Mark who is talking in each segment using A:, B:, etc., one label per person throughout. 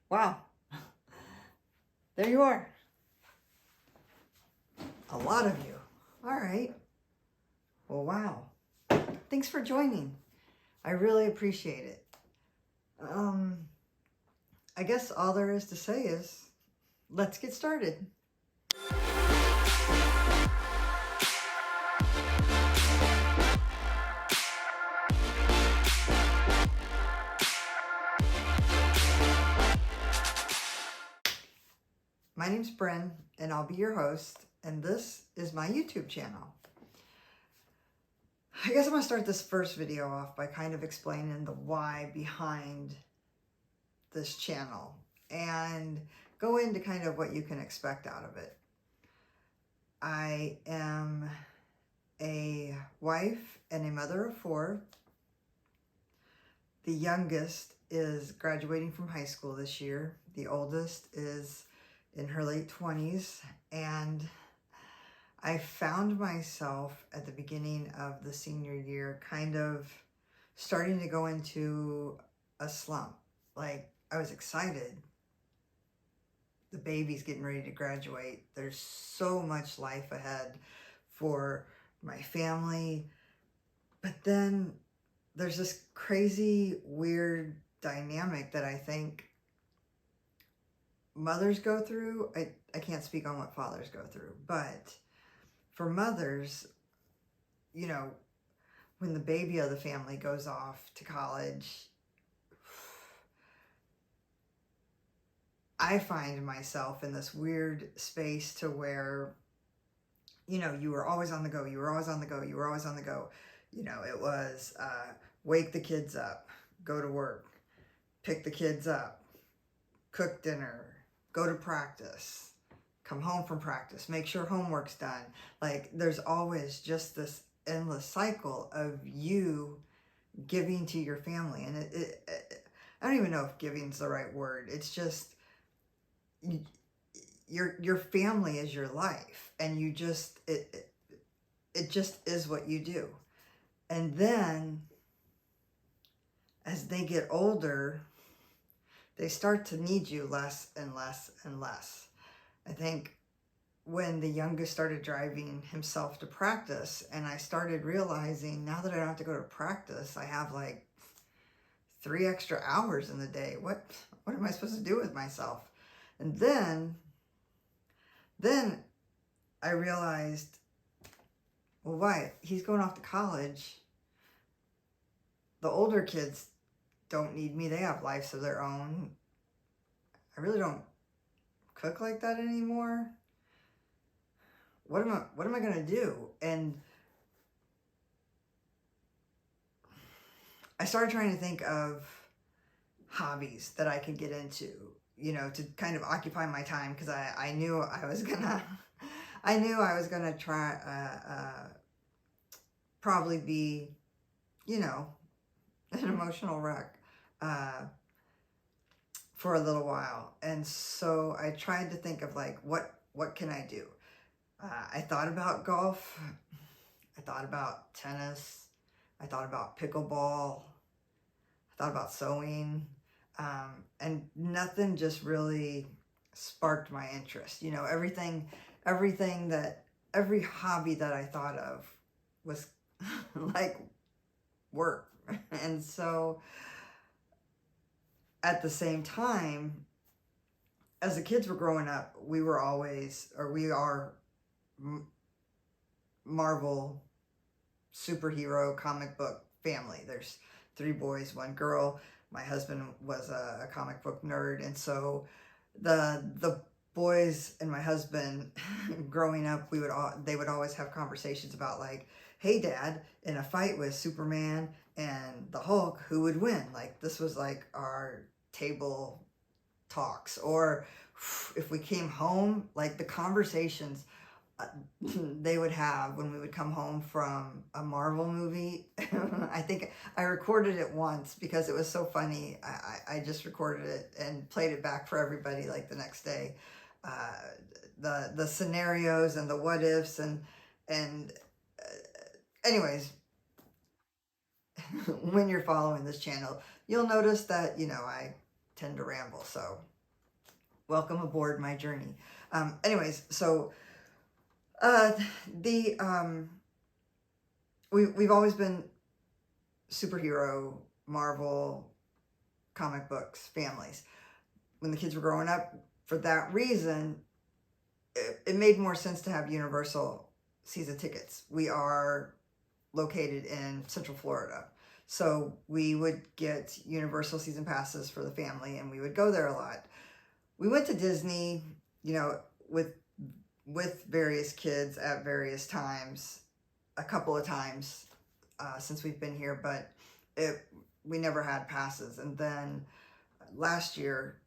A: Wow. There you are. A lot of you. All right. Well, wow. Thanks for joining. I really appreciate it. I guess all there is to say is, let's get started. My name's Bren, and I'll be your host, and this is my YouTube channel. I guess I'm going to start this first video off by kind of explaining the why behind this channel and go into kind of what you can expect out of it. I am a wife and a mother of 4. The youngest is graduating from high school this year. The oldest is in her late 20s, and I found myself at the beginning of the senior year kind of starting to go into a slump. Like, I was excited. The baby's getting ready to graduate. There's so much life ahead for my family. But then there's this crazy, weird dynamic that I think mothers go through. I can't speak on what fathers go through, but for mothers, you know, when the baby of the family goes off to college, I find myself in this weird space to where, you know, you were always on the go, you were always on the go, you were always on the go. You know, it was wake the kids up, go to work, pick the kids up, cook dinner, go to practice, come home from practice, make sure homework's done. Like, there's always just this endless cycle of you giving to your family. And I don't even know if giving's the right word. It's just, your family is your life, and you just, it just is what you do. And then as they get older, they start to need you less and less and less. I think when the youngest started driving himself to practice, and I started realizing now that I don't have to go to practice, I have like 3 extra hours in the day. What am I supposed to do with myself? And then I realized, well, why? He's going off to college. The older kids don't need me. They have lives of their own. I really don't cook like that anymore. What am I going to do? And I started trying to think of hobbies that I could get into, you know, to kind of occupy my time, because I knew I was gonna try probably be, you know, an emotional wreck for a little while. And so I tried to think of like, what can I do? I thought about golf. I thought about tennis. I thought about pickleball. I thought about sewing. And nothing just really sparked my interest. You know, every hobby that I thought of was like work. And so at the same time, as the kids were growing up, we are Marvel superhero comic book family. There's 3 boys, 1 girl. My husband was a comic book nerd, and so the boys and my husband growing up, they would always have conversations about like, hey Dad, in a fight with Superman and the Hulk, who would win? Like, this was like our table talks. Or if we came home, like the conversations they would have when we would come home from a Marvel movie. I think I recorded it once because it was so funny. I just recorded it and played it back for everybody like the next day. The scenarios and the what ifs and anyways, when you're following this channel, you'll notice that, you know, I tend to ramble. So welcome aboard my journey. Anyways, so uh, the we've always been superhero, Marvel, comic books families. When the kids were growing up, for that reason, it made more sense to have Universal season tickets. We are located in Central Florida, so we would get Universal season passes for the family, and we would go there a lot. We went to Disney, you know, with various kids at various times, a couple of times since we've been here, but we never had passes. And then last year,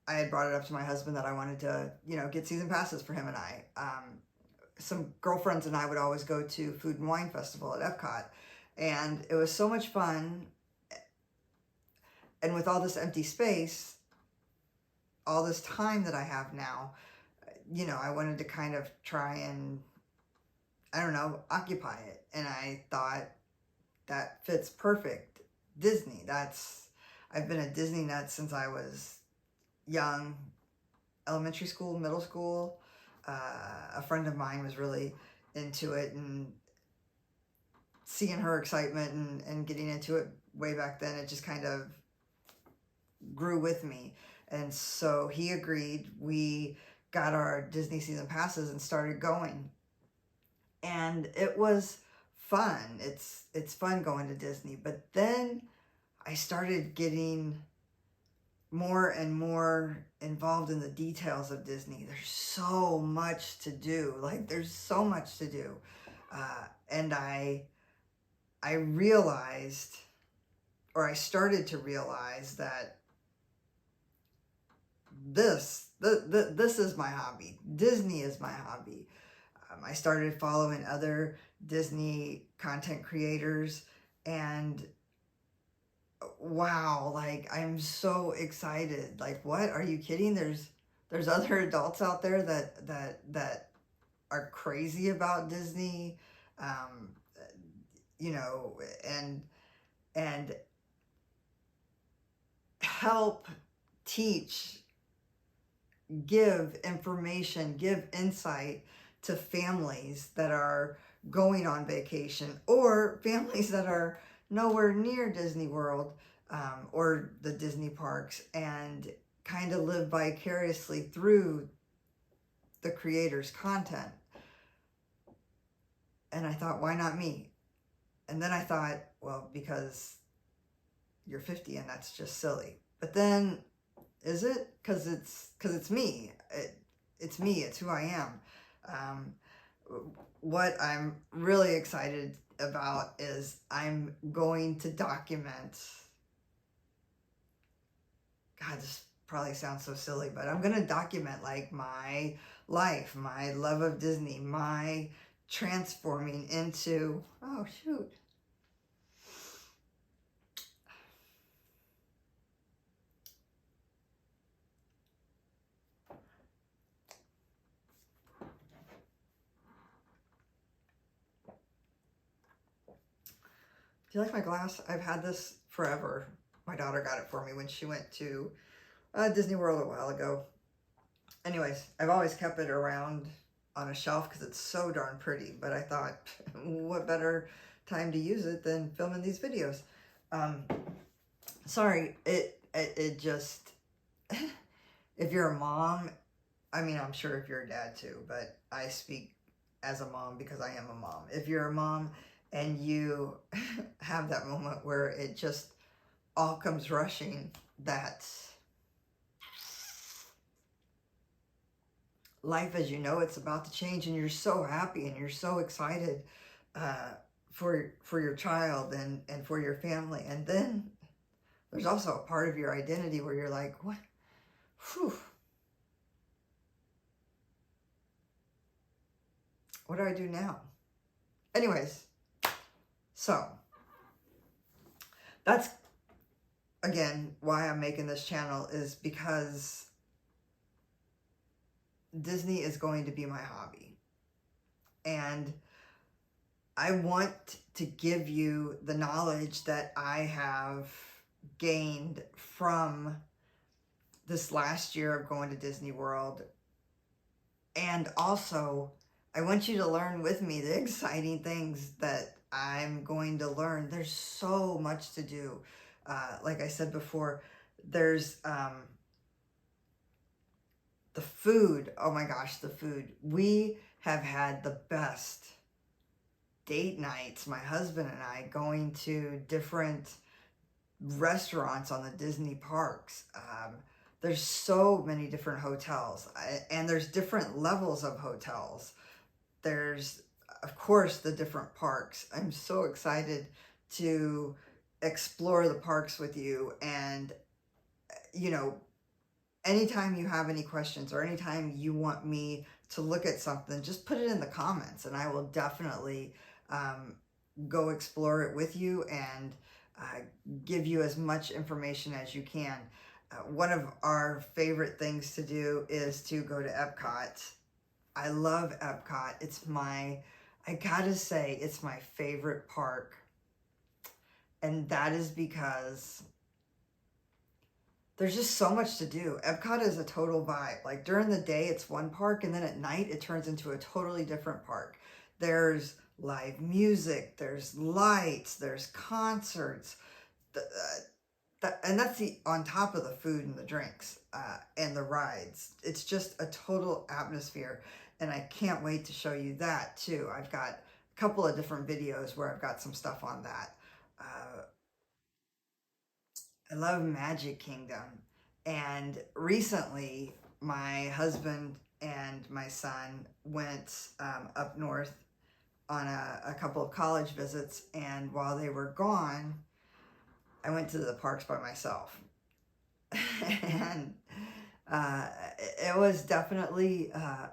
A: I had brought it up to my husband that I wanted to, you know, get season passes for him and I. Some girlfriends and I would always go to Food and Wine Festival at Epcot, and it was so much fun. And with all this empty space, all this time that I have now, you know, I wanted to kind of try and, I don't know, occupy it. And I thought that fits perfect. Disney. I've been a Disney nut since I was young, elementary school, middle school. A friend of mine was really into it, and seeing her excitement and getting into it way back then, it just kind of grew with me. And so he agreed. We got our Disney season passes and started going. And it was fun. It's fun going to Disney. But then I started getting more and more involved in the details of Disney. There's so much to do. Like, there's so much to do. And I realized, or I started to realize that this is my hobby. Disney is my hobby. I started following other Disney content creators, and wow, like, I'm so excited. Like, what? Are you kidding? There's other adults out there that are crazy about Disney, you know, and help teach, give information, give insight to families that are going on vacation, or families that are nowhere near Disney World or the Disney parks, and kind of live vicariously through the creator's content. And I thought, why not me? And then I thought, well, because you're 50 and that's just silly. But then, is it? Because it's me. It's me. It's who I am. What I'm really excited about is I'm going to document. God, this probably sounds so silly, but I'm going to document, like, my life, my love of Disney, my transforming into, oh shoot. Do you like my glass? I've had this forever. My daughter got it for me when she went to Disney World a while ago. Anyways, I've always kept it around on a shelf because it's so darn pretty. But I thought, what better time to use it than filming these videos? Sorry, it just, if you're a mom, I mean, I'm sure if you're a dad too, but I speak as a mom because I am a mom. If you're a mom and you have that moment where it just all comes rushing, that life as you know it's about to change, and you're so happy and you're so excited for your child and for your family. And then there's also a part of your identity where you're like, what? Whew. What do I do now? Anyways, so that's, again, why I'm making this channel, is because Disney is going to be my hobby. And I want to give you the knowledge that I have gained from this last year of going to Disney World. And also, I want you to learn with me the exciting things that I'm going to learn. There's so much to do. Like I said before, there's the food. Oh my gosh, the food. We have had the best date nights, my husband and I, going to different restaurants on the Disney parks. There's so many different hotels, and there's different levels of hotels. There's, of course, the different parks. I'm so excited to explore the parks with you. And, you know, anytime you have any questions or anytime you want me to look at something, just put it in the comments and I will definitely go explore it with you and give you as much information as you can. One of our favorite things to do is to go to Epcot. I love Epcot. I gotta say, it's my favorite park. And that is because there's just so much to do. Epcot is a total vibe. Like during the day, it's one park, and then at night, it turns into a totally different park. There's live music, there's lights, there's concerts, and that's on top of the food and the drinks and the rides. It's just a total atmosphere, and I can't wait to show you that too. I've got a couple of different videos where I've got some stuff on that. I love Magic Kingdom, and recently my husband and my son went up north on a couple of college visits, and while they were gone, I went to the parks by myself. And it was definitely an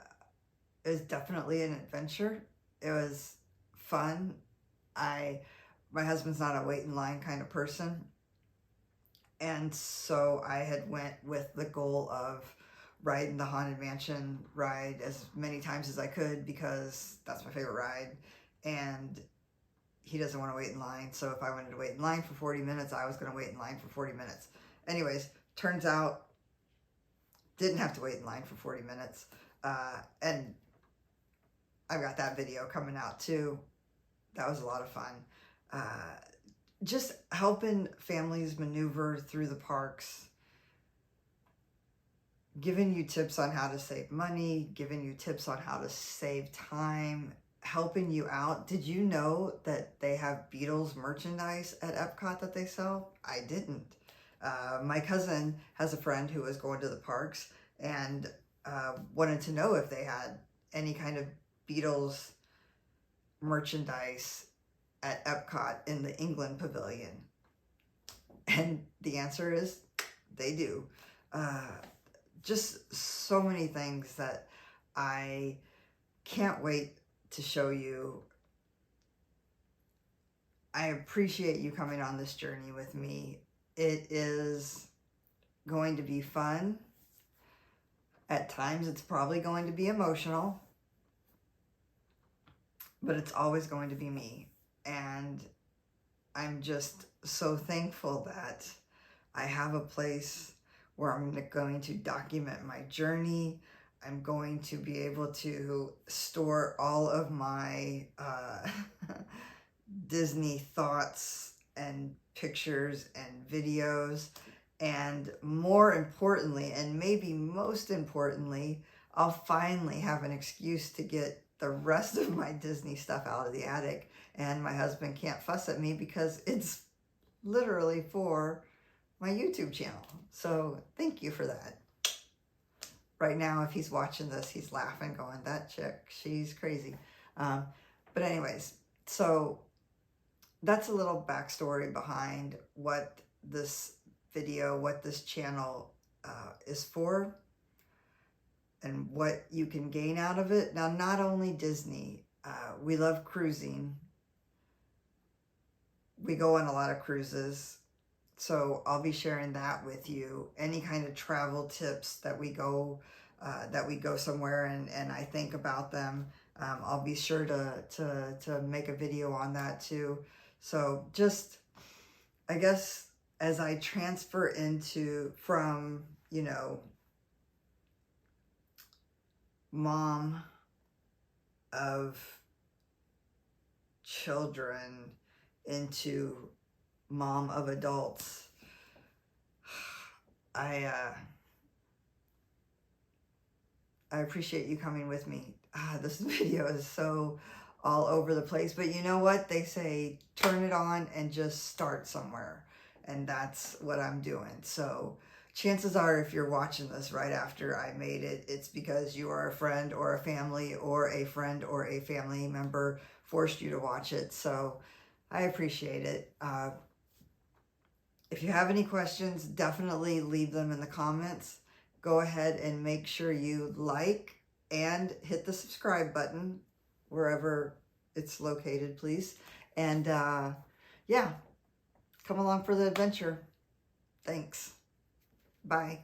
A: adventure. It was fun. My husband's not a wait in line kind of person, and so I had went with the goal of riding the Haunted Mansion ride as many times as I could because that's my favorite ride, and he doesn't want to wait in line. So if I wanted to wait in line for 40 minutes, I was going to wait in line for 40 minutes. Anyways, turns out didn't have to wait in line for 40 minutes. And I've got that video coming out too. That was a lot of fun. Just helping families maneuver through the parks, giving you tips on how to save money, giving you tips on how to save time, helping you out. Did you know that they have Beatles merchandise at Epcot that they sell? I didn't. My cousin has a friend who was going to the parks and wanted to know if they had any kind of Beatles merchandise at Epcot in the England Pavilion. And the answer is they do. Just so many things that I can't wait to show you. I appreciate you coming on this journey with me. It is going to be fun. At times it's probably going to be emotional, but it's always going to be me. And I'm just so thankful that I have a place where I'm going to document my journey. I'm going to be able to store all of my Disney thoughts and pictures and videos. And more importantly, and maybe most importantly, I'll finally have an excuse to get the rest of my Disney stuff out of the attic. And my husband can't fuss at me because it's literally for my YouTube channel. So thank you for that. Right now, if he's watching this, he's laughing, going, that chick, she's crazy. But anyways, so that's a little backstory behind what this video, what this channel is for, and what you can gain out of it. Now, not only Disney, we love cruising. We go on a lot of cruises. So I'll be sharing that with you. Any kind of travel tips that we go somewhere and I think about them. I'll be sure to make a video on that too. So just, I guess, as I transfer from you know, mom of children into mom of adults. I appreciate you coming with me. This video is so all over the place, but you know what? They say turn it on and just start somewhere. And that's what I'm doing. So chances are if you're watching this right after I made it, it's because you are a friend or a family or a friend or a family member forced you to watch it. So I appreciate it. If you have any questions, definitely leave them in the comments. Go ahead and make sure you like and hit the subscribe button wherever it's located, please. And yeah, come along for the adventure. Thanks. Bye.